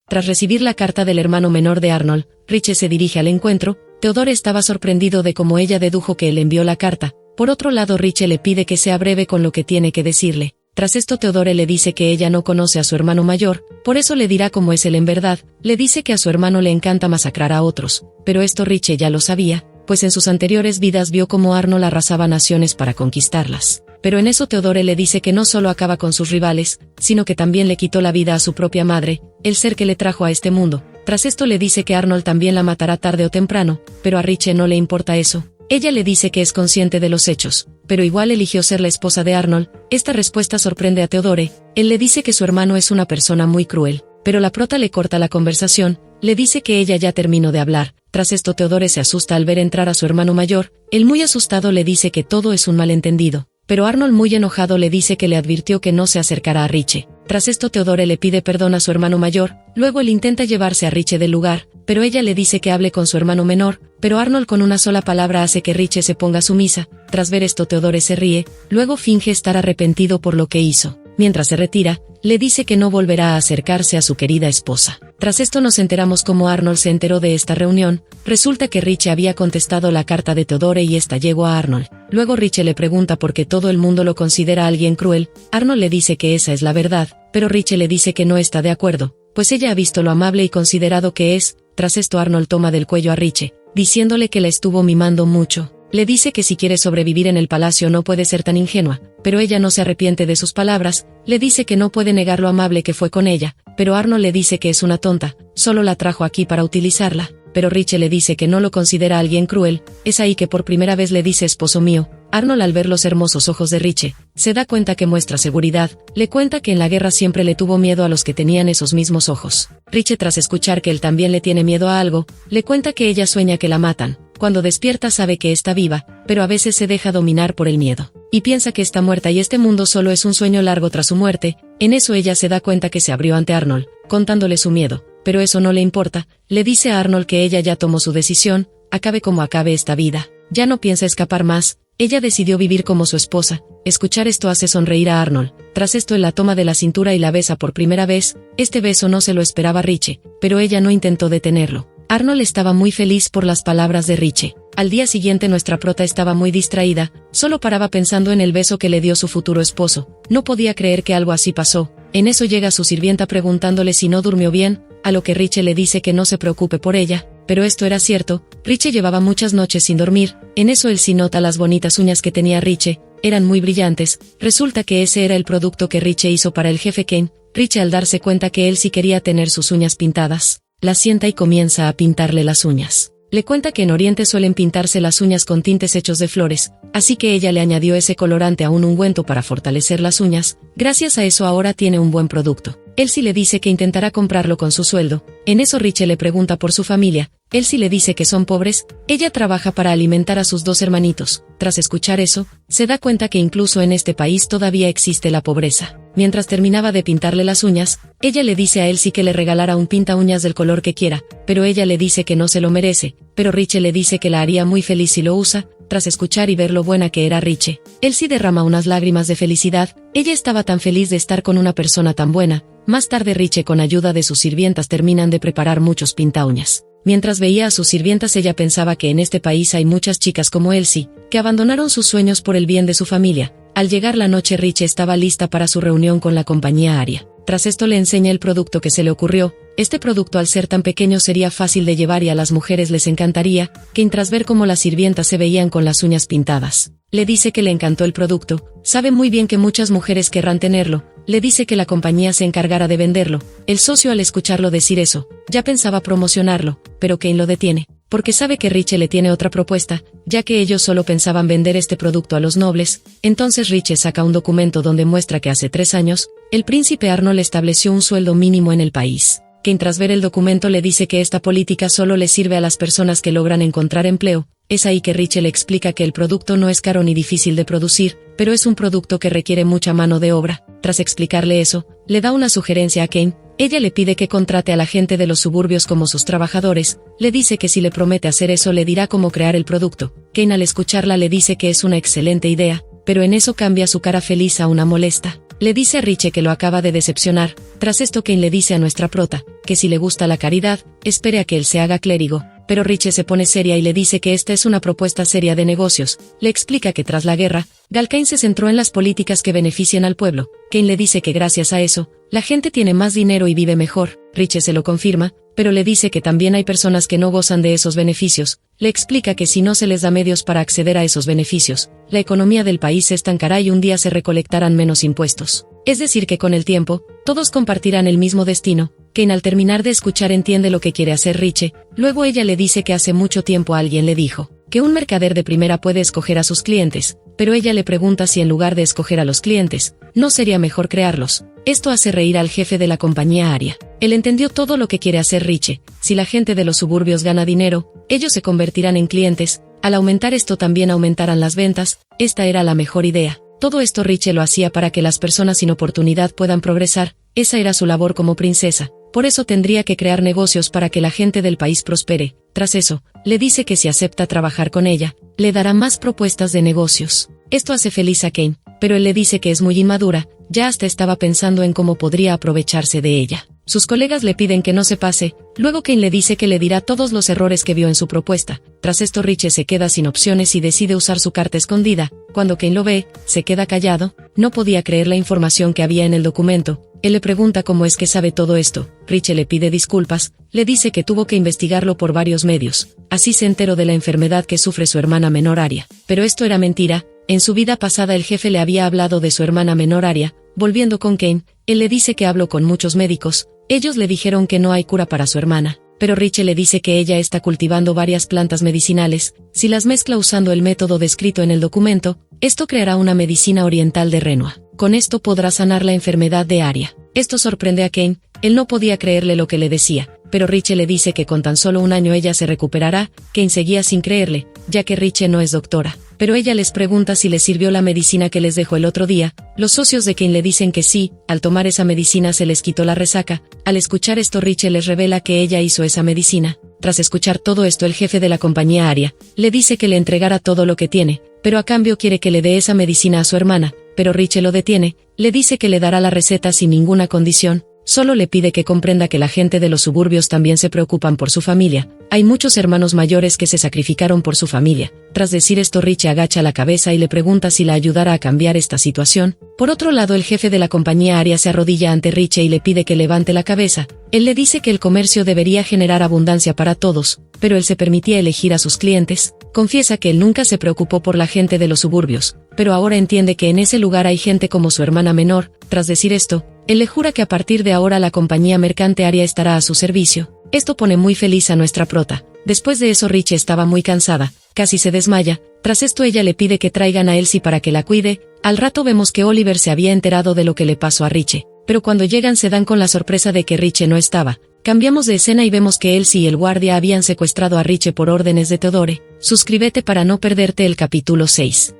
Tras recibir la carta del hermano menor de Arnold, Riche se dirige al encuentro. Theodore estaba sorprendido de cómo ella dedujo que él envió la carta. Por otro lado, Riche le pide que sea breve con lo que tiene que decirle. Tras esto, Theodore le dice que ella no conoce a su hermano mayor, por eso le dirá cómo es él en verdad. Le dice que a su hermano le encanta masacrar a otros, pero esto Riche ya lo sabía, pues en sus anteriores vidas vio cómo Arnold arrasaba naciones para conquistarlas. Pero en eso Theodore le dice que no solo acaba con sus rivales, sino que también le quitó la vida a su propia madre, el ser que le trajo a este mundo. Tras esto le dice que Arnold también la matará tarde o temprano, pero a Riche no le importa eso. Ella le dice que es consciente de los hechos, pero igual eligió ser la esposa de Arnold. Esta respuesta sorprende a Theodore. Él le dice que su hermano es una persona muy cruel, pero la prota le corta la conversación, le dice que ella ya terminó de hablar. Tras esto Theodore se asusta al ver entrar a su hermano mayor. Él muy asustado le dice que todo es un malentendido, pero Arnold muy enojado le dice que le advirtió que no se acercara a Riche. Tras esto Theodore le pide perdón a su hermano mayor, luego él intenta llevarse a Riche del lugar, pero ella le dice que hable con su hermano menor, pero Arnold con una sola palabra hace que Riche se ponga sumisa. Tras ver esto Theodore se ríe, luego finge estar arrepentido por lo que hizo. Mientras se retira, le dice que no volverá a acercarse a su querida esposa. Tras esto nos enteramos cómo Arnold se enteró de esta reunión. Resulta que Riche había contestado la carta de Theodore y esta llegó a Arnold. Luego Riche le pregunta por qué todo el mundo lo considera alguien cruel. Arnold le dice que esa es la verdad, pero Riche le dice que no está de acuerdo, pues ella ha visto lo amable y considerado que es. Tras esto Arnold toma del cuello a Riche, diciéndole que la estuvo mimando mucho. Le dice que si quiere sobrevivir en el palacio no puede ser tan ingenua, pero ella no se arrepiente de sus palabras. Le dice que no puede negar lo amable que fue con ella, pero Arnold le dice que es una tonta, solo la trajo aquí para utilizarla. Pero Riche le dice que no lo considera alguien cruel. Es ahí que por primera vez le dice esposo mío. Arnold, al ver los hermosos ojos de Riche, se da cuenta que muestra seguridad. Le cuenta que en la guerra siempre le tuvo miedo a los que tenían esos mismos ojos. Riche, tras escuchar que él también le tiene miedo a algo, le cuenta que ella sueña que la matan. Cuando despierta sabe que está viva, pero a veces se deja dominar por el miedo, y piensa que está muerta y este mundo solo es un sueño largo tras su muerte. En eso ella se da cuenta que se abrió ante Arnold, contándole su miedo, pero eso no le importa. Le dice a Arnold que ella ya tomó su decisión, acabe como acabe esta vida, ya no piensa escapar más. Ella decidió vivir como su esposa. Escuchar esto hace sonreír a Arnold. Tras esto él la toma de la cintura y la besa por primera vez. Este beso no se lo esperaba Riche, pero ella no intentó detenerlo. Arnold estaba muy feliz por las palabras de Riche. Al día siguiente nuestra prota estaba muy distraída, solo paraba pensando en el beso que le dio su futuro esposo. No podía creer que algo así pasó. En eso llega su sirvienta preguntándole si no durmió bien, a lo que Riche le dice que no se preocupe por ella. Pero esto era cierto, Riche llevaba muchas noches sin dormir. En eso él sí nota las bonitas uñas que tenía Riche, eran muy brillantes. Resulta que ese era el producto que Riche hizo para el jefe Kane. Riche, al darse cuenta que él sí quería tener sus uñas pintadas, la sienta y comienza a pintarle las uñas. Le cuenta que en Oriente suelen pintarse las uñas con tintes hechos de flores, así que ella le añadió ese colorante a un ungüento para fortalecer las uñas. Gracias a eso ahora tiene un buen producto. Elsie le dice que intentará comprarlo con su sueldo. En eso Riche le pregunta por su familia. Elsie le dice que son pobres. Ella trabaja para alimentar a sus 2 hermanitos. Tras escuchar eso, se da cuenta que incluso en este país todavía existe la pobreza. Mientras terminaba de pintarle las uñas, ella le dice a Elsie que le regalara un pinta uñas del color que quiera, pero ella le dice que no se lo merece, pero Riche le dice que la haría muy feliz si lo usa. Tras escuchar y ver lo buena que era Riche, Elsie derrama unas lágrimas de felicidad. Ella estaba tan feliz de estar con una persona tan buena. Más tarde Riche, con ayuda de sus sirvientas, terminan de preparar muchos pintaúñas. Mientras veía a sus sirvientas, ella pensaba que en este país hay muchas chicas como Elsie, que abandonaron sus sueños por el bien de su familia. Al llegar la noche, Riche estaba lista para su reunión con la compañía Aria. Tras esto le enseña el producto que se le ocurrió. Este producto, al ser tan pequeño, sería fácil de llevar y a las mujeres les encantaría. Kane, tras ver cómo las sirvientas se veían con las uñas pintadas, le dice que le encantó el producto. Sabe muy bien que muchas mujeres querrán tenerlo. Le dice que la compañía se encargará de venderlo. El socio, al escucharlo decir eso, ya pensaba promocionarlo, pero Kane lo detiene, porque sabe que Riche le tiene otra propuesta, ya que ellos solo pensaban vender este producto a los nobles. Entonces Riche saca un documento donde muestra que hace 3 años, el príncipe Arnold estableció un sueldo mínimo en el país. Kane, tras ver el documento, le dice que esta política solo le sirve a las personas que logran encontrar empleo. Es ahí que Riche le explica que el producto no es caro ni difícil de producir, pero es un producto que requiere mucha mano de obra. Tras explicarle eso, le da una sugerencia a Kane. Ella le pide que contrate a la gente de los suburbios como sus trabajadores. Le dice que si le promete hacer eso le dirá cómo crear el producto. Kane, al escucharla, le dice que es una excelente idea. pero en eso cambia su cara feliz a una molesta. Le dice a Riche que lo acaba de decepcionar. Tras esto Kane le dice a nuestra prota, que si le gusta la caridad, espere a que él se haga clérigo. Pero Riche se pone seria y le dice que esta es una propuesta seria de negocios. Le explica que tras la guerra, Galcain se centró en las políticas que benefician al pueblo. Kane le dice que gracias a eso, la gente tiene más dinero y vive mejor. Riche se lo confirma, pero le dice que también hay personas que no gozan de esos beneficios. Le explica que si no se les da medios para acceder a esos beneficios, la economía del país se estancará y un día se recolectarán menos impuestos. Es decir que con el tiempo, todos compartirán el mismo destino. Kane al terminar de escuchar entiende lo que quiere hacer Riche. Luego ella le dice que hace mucho tiempo alguien le dijo que un mercader de primera puede escoger a sus clientes, pero ella le pregunta si en lugar de escoger a los clientes, ¿no sería mejor crearlos? Esto hace reír al jefe de la compañía Aria. Él entendió todo lo que quiere hacer Riche. Si la gente de los suburbios gana dinero, ellos se convertirán en clientes. Al aumentar esto también aumentarán las ventas. Esta era la mejor idea. Todo esto Riche lo hacía para que las personas sin oportunidad puedan progresar. Esa era su labor como princesa. Por eso tendría que crear negocios para que la gente del país prospere. Tras eso, le dice que si acepta trabajar con ella, le dará más propuestas de negocios. Esto hace feliz a Kane, pero él le dice que es muy inmadura, ya hasta estaba pensando en cómo podría aprovecharse de ella. Sus colegas le piden que no se pase, luego Kane le dice que le dirá todos los errores que vio en su propuesta. Tras esto Riche se queda sin opciones y decide usar su carta escondida. Cuando Kane lo ve, se queda callado, no podía creer la información que había en el documento. Él le pregunta cómo es que sabe todo esto. Riche le pide disculpas, le dice que tuvo que investigarlo por varios medios. Así se enteró de la enfermedad que sufre su hermana menor Aria. Pero esto era mentira. En su vida pasada el jefe le había hablado de su hermana menor Aria. Volviendo con Kane, él le dice que habló con muchos médicos. Ellos le dijeron que no hay cura para su hermana. Pero Riche le dice que ella está cultivando varias plantas medicinales. Si las mezcla usando el método descrito en el documento, esto creará una medicina oriental de Renua. Con esto podrá sanar la enfermedad de Aria. Esto sorprende a Kane. Él no podía creerle lo que le decía, pero Riche le dice que con tan solo un año ella se recuperará. Kane seguía sin creerle, ya que Riche no es doctora. Pero ella les pregunta si les sirvió la medicina que les dejó el otro día. Los socios de Kane le dicen que sí. Al tomar esa medicina se les quitó la resaca. Al escuchar esto Riche les revela que ella hizo esa medicina. Tras escuchar todo esto el jefe de la compañía Aria le dice que le entregara todo lo que tiene, pero a cambio quiere que le dé esa medicina a su hermana. Pero Riche lo detiene, le dice que le dará la receta sin ninguna condición. Solo le pide que comprenda que la gente de los suburbios también se preocupan por su familia. Hay muchos hermanos mayores que se sacrificaron por su familia. Tras decir esto Riche agacha la cabeza y le pregunta si la ayudará a cambiar esta situación. Por otro lado el jefe de la compañía Aria se arrodilla ante Riche y le pide que levante la cabeza. Él le dice que el comercio debería generar abundancia para todos, pero él se permitía elegir a sus clientes. Confiesa que él nunca se preocupó por la gente de los suburbios, pero ahora entiende que en ese lugar hay gente como su hermana menor. Tras decir esto, él le jura que a partir de ahora la compañía mercante Aria estará a su servicio. Esto pone muy feliz a nuestra prota. Después de eso Riche estaba muy cansada, casi se desmaya. Tras esto ella le pide que traigan a Elsie para que la cuide. Al rato vemos que Oliver se había enterado de lo que le pasó a Riche, pero cuando llegan se dan con la sorpresa de que Riche no estaba. Cambiamos de escena y vemos que Elsie y el guardia habían secuestrado a Riche por órdenes de Theodore. Suscríbete para no perderte el capítulo 6.